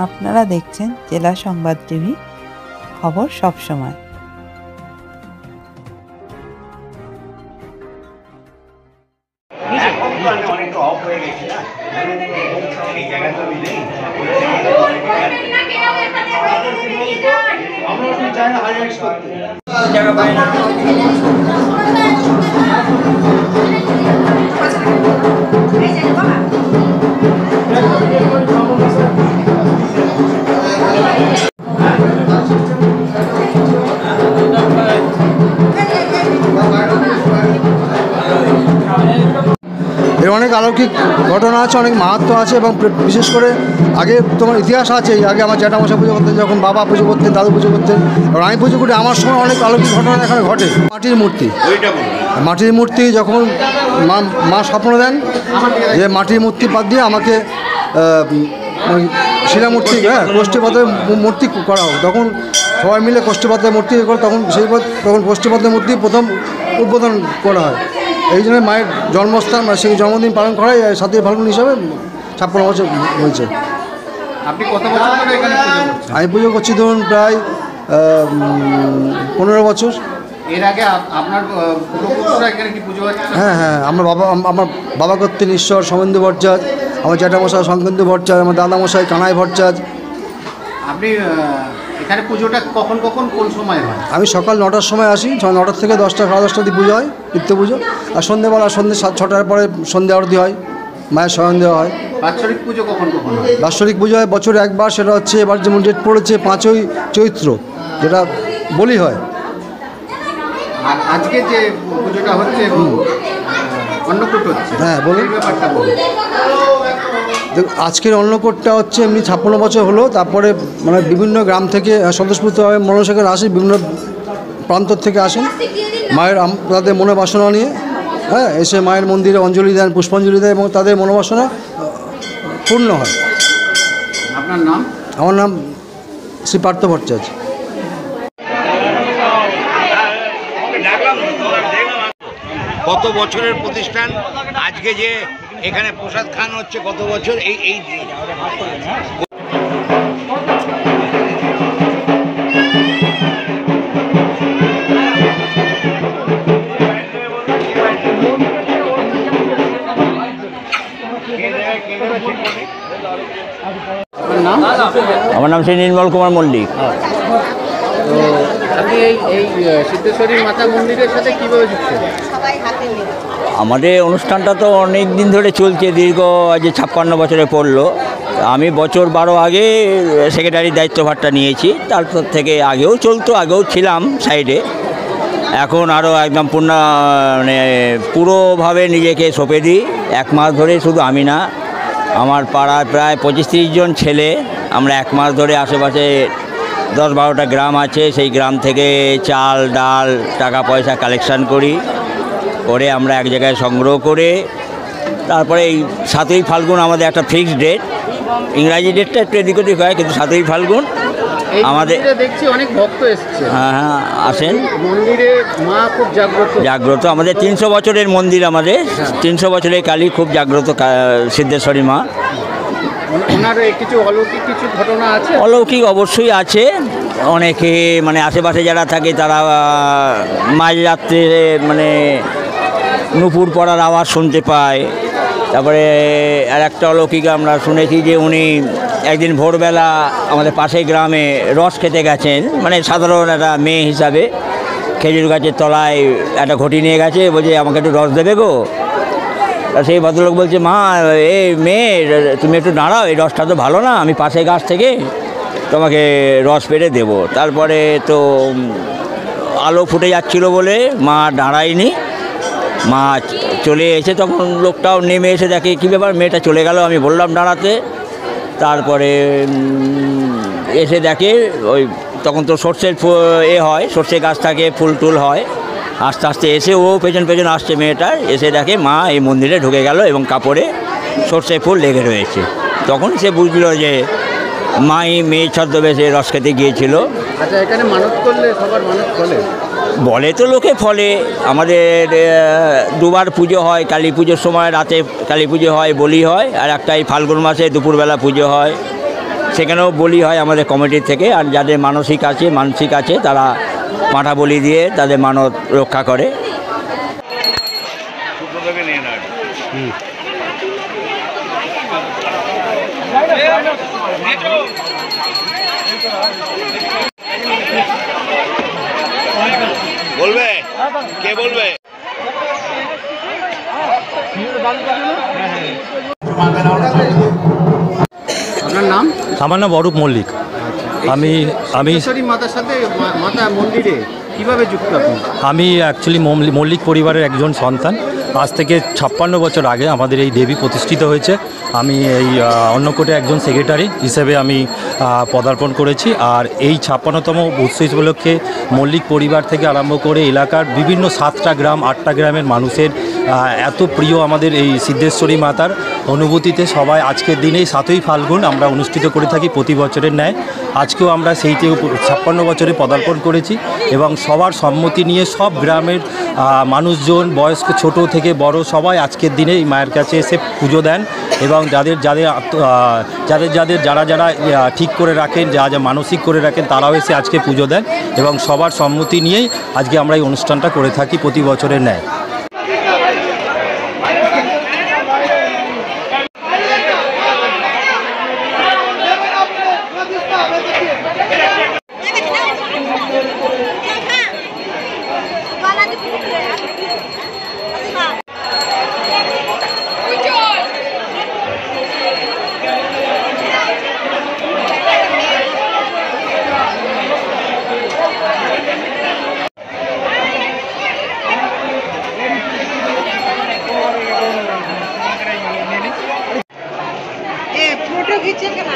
আপনারা দেখছেন জেলা সংবাদ টিভি, খবর সব সময়। এর অনেক অলৌকিক ঘটনা আছে, অনেক মাহাত্ম্য আছে এবং বিশেষ করে আগে তোমার ইতিহাস আছে। আগে আমার জ্যাঠামশাই পুজো করতেন, যখন বাবা পুজো করতেন, দাদু পুজো করতেন, এবং আমি পুজো করি, আমার সময় অনেক অলৌকিক ঘটনা এখানে ঘটে। মাটির মূর্তি যখন মা স্বপ্ন দেন যে মাটির মূর্তি বাদ দিয়ে আমাকে শিলামূর্তি, কোষ্ঠীপাতের মূর্তি করা হোক, তখন সবাই মিলে কোষ্ঠীপাতের মূর্তি করে, তখন কোষ্ঠীপাতের মূর্তি প্রথম উদ্বোধন করা হয়। এই জন্য মায়ের জন্মস্থান সেই জন্মদিন পালন করাই 7ই ফাল্গুন হিসাবে 56 বছর হয়েছে। আপনি কত বছর ধরে এখানে পুজো করছেন? আমি পুজো করছি ধরুন প্রায় 15 বছর। এর আগে আপনার পূর্বপুরুষরা এখানে কি পুজো হচ্ছে? হ্যাঁ, আমার বাবা করতেন ঈশ্বর সমেন্দু ভট্টাচার্য, আমার জ্যাঠামশাই শঙ্করেন্দু ভট্টাচার্য, আমার দাদামশাই কানাই ভট্টাচার্য। আপনি এখানে পুজোটা কখন কোন সময় হয়? আমি সকাল 9টার সময় আসি, 9টার থেকে 10টা সাড়ে 10টা অবধি পুজো হয়, নিত্য পুজো। আর সন্ধ্যেবেলা সন্ধ্যে 6টার পরে সন্ধ্যা আরতি হয়, মায়ের শয়ন দেওয়া হয়। বাৎসরিক পুজো কখন হয়? বাৎসরিক পুজো হয় বছরে একবার, সেটা হচ্ছে এবার যেমন ডেট পড়েছে 5ই চৈত্র, যেটা বলি হয়। আর আজকে যে পুজোটা হচ্ছে অন্নকূট হচ্ছে, হ্যাঁ বলুন। ব্যাপারটা বলুন। আজকের অন্নকূটটা হচ্ছে এমনি 56 বছর হলো। তারপরে মানে বিভিন্ন গ্রাম থেকে স্বতঃস্ফূর্তভাবে মনসাগর আসে, বিভিন্ন প্রান্ত থেকে আসেন মায়ের তাদের মনোবাসনা নিয়ে, এসে মায়ের মন্দিরে অঞ্জলি দেন, পুষ্পাঞ্জলি দেয় এবং তাদের মনোবাসনা পূর্ণ হয়। আপনার নাম? আমার নাম শ্রী পার্থ ভট্টাচার্য। কত বছরের প্রতিষ্ঠান? আজকে যে এখানে প্রসাদ খান হচ্ছে কত বছর? এই আমার নাম শ্রী নির্মল কুমার মল্লিক। তো আপনি এই সিদ্ধেশ্বরী মাতা মন্দিরের সাথে কীভাবে যুক্ত? আমাদের অনুষ্ঠানটা তো অনেক দিন ধরে চলছে, দীর্ঘ আজ 56 বছরে পড়লো। আমি বছর 12 আগে সেক্রেটারির দায়িত্বভারটা নিয়েছি, তারপর থেকে আগেও চলতো, আগেও ছিলাম সাইডে। এখন আরও একদম পুরোভাবে নিজেকে সঁপে দিই। 1 মাস ধরে শুধু আমি না, আমার পাড়ার প্রায় 25-30 জন ছেলে, আমরা 1 মাস ধরে আশেপাশে 10-12টা গ্রাম আছে, সেই গ্রাম থেকে চাল ডাল টাকা পয়সা কালেকশান করে আমরা এক জায়গায় সংগ্রহ করে, তারপরে এই 7ই ফাল্গুন আমাদের একটা ফিক্সড ডেট। ইংরাজি ডেটটা একটু এদিক ওদিক হয়, কিন্তু 7ই ফাল্গুন আমাদের দেখছি অনেক ভক্ত এসছে। হ্যাঁ আসেন। মন্দিরে মা খুব জাগ্রত। আমাদের 300 বছরের মন্দির, আমাদের 300 বছরের কালী খুব জাগ্রত সিদ্ধেশ্বরী মা। ওনার কিছু অলৌকিক কিছু ঘটনা আছে? অলৌকিক অবশ্যই আছে। অনেকে আশেপাশে যারা থাকে তারা মাঝরাত্রে নুপুর পড়ার আওয়াজ শুনতে পায়। তারপরে আর একটা অলৌকিক আমরা শুনেছি যে উনি একদিন ভোরবেলা আমাদের পাশের গ্রামে রস খেতে গেছেন, সাধারণ একটা মেয়ে হিসাবে খেজুর গাছের তলায় একটা ঘটি নিয়ে গেছে, বলছে আমাকে একটু রস দেবে গো। সেই ভদ্রলোক বলছে, মা এই মেয়ে তুমি একটু দাঁড়াও, এই রসটা তো ভালো না, আমি পাশের গাছ থেকে তোমাকে রস পেড়ে দেবো। তারপরে তো আলো ফুটে যাচ্ছিলো বলে মা দাঁড়ায়নি, মা চলে এসে তখন লোকটাও নেমে এসে দেখে কী ব্যাপার, মেয়েটা চলে গেল। আমি বললাম দাঁড়াতে, তারপরে এসে দেখে ওই তখন তো সর্ষের হয়, সর্ষে গাছ থাকে, ফুল টুল হয়। আস্তে আস্তে এসে ও পেছন আসছে মেয়েটার, এসে দেখে মা এই মন্দিরে ঢুকে গেল এবং কাপড়ে সর্ষে ফুল লেগে রয়েছে। তখন সে বুঝলো যে মাই মেয়ে ছদ্মবেশে রস খেতে গিয়েছিল। আচ্ছা, এখানে মানত করলে সবার মানত ফলে? বলে তো লোকে ফলে। আমাদের 2বার পুজো হয়, কালী পুজোর সময় রাতে কালী পুজো হয়, বলি হয়, আর একটাই ফাল্গুন মাসে দুপুরবেলা পুজো হয়। সেখানেও বলি হয় আমাদের কমিটির থেকে। আর যাদের মানসিক আছে তারা পাঁঠা বলি দিয়ে তাদের মানত রক্ষা করে। বলবে কে বলবে? আপনার নাম? আমার নাম অরূপ মল্লিক। আমি সিদ্ধেশ্বরী মাতার সাথে মাতা মন্দিরে কিভাবে যুক্ত আপনি? আমি অ্যাকচুয়ালি মল্লিক পরিবারের একজন সন্তান। আজ থেকে 56 বছর আগে আমাদের এই দেবী প্রতিষ্ঠিত হয়েছে। আমি এই অন্নকূটে একজন সেক্রেটারি হিসেবে আমি পদার্পণ করেছি। আর এই 56তম উৎসব উপলক্ষে মল্লিক পরিবার থেকে আরম্ভ করে এলাকার বিভিন্ন 7টা গ্রাম 8টা গ্রামের মানুষের এত প্রিয় আমাদের এই সিদ্ধেশ্বরী মাতার অনুভূতিতে সবাই আজকের দিনেই 7ই ফাল্গুন আমরা অনুষ্ঠিত করে থাকি প্রতি বছরের ন্যায়। আজকেও আমরা সেইতে 56 বছরে পদার্পণ করেছি এবং সবার সম্মতি নিয়ে সব গ্রামের মানুষজন বয়স্ক ছোট থেকে বড় সবাই আজকের দিনে এই মায়ের কাছে এসে পুজো দেন এবং যারা ঠিক করে রাখেন, যা মানসিক করে রাখেন তারাও এসে আজকে পুজো দেন এবং সবার সম্মতি নিয়েই আজকে আমরা এই অনুষ্ঠানটা করে থাকি প্রতি বছরের ন্যায়। फोटो खींचे के ना